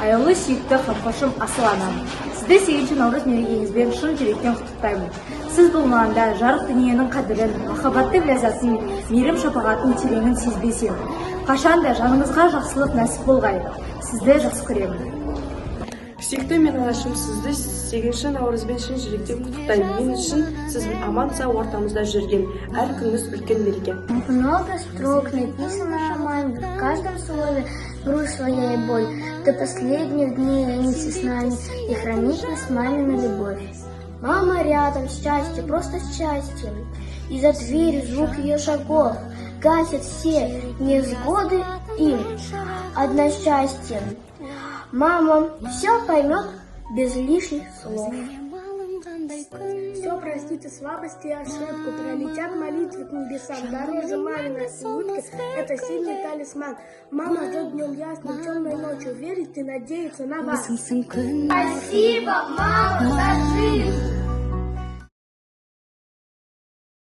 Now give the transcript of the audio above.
Аяулы сүйікті қамқоршым асыл анам. Сізді 8 наурыз мерекеңізбен шын жүректен құттықтаймын. Сіз болмағанда жарық дүниенің қадірін, махаббатты ләззатын, мейірім шапағатын тереңін сезбесем. Қашанда жаныңызға жақсылық нәсіп болғай. Сізді жақсы көремін. Сүйікті мен анашым, сізді 8 наурызбен шын жүректен құттықтаймын. Мен үшін сіз аман-сау ортамызда жүрген әр күніңіз үлкен мереке. Много строк написано шамами, в каждом слове грусть своя и боль. До последних дней раниться с нами и хранить нас мамину любовь. Мама рядом, счастье, просто счастье. И за дверью звук ее шагов гасит все невзгоды им. Одно счастье. Мама все поймет без лишних слов. Все простите слабости и ошибку, пролетят молитвы к небесам, дороже маминой улыбки, это сильный талисман. Мама ждет днем ясным, темной ночью, верит и надеется на вас. Спасибо, мама, за жизнь.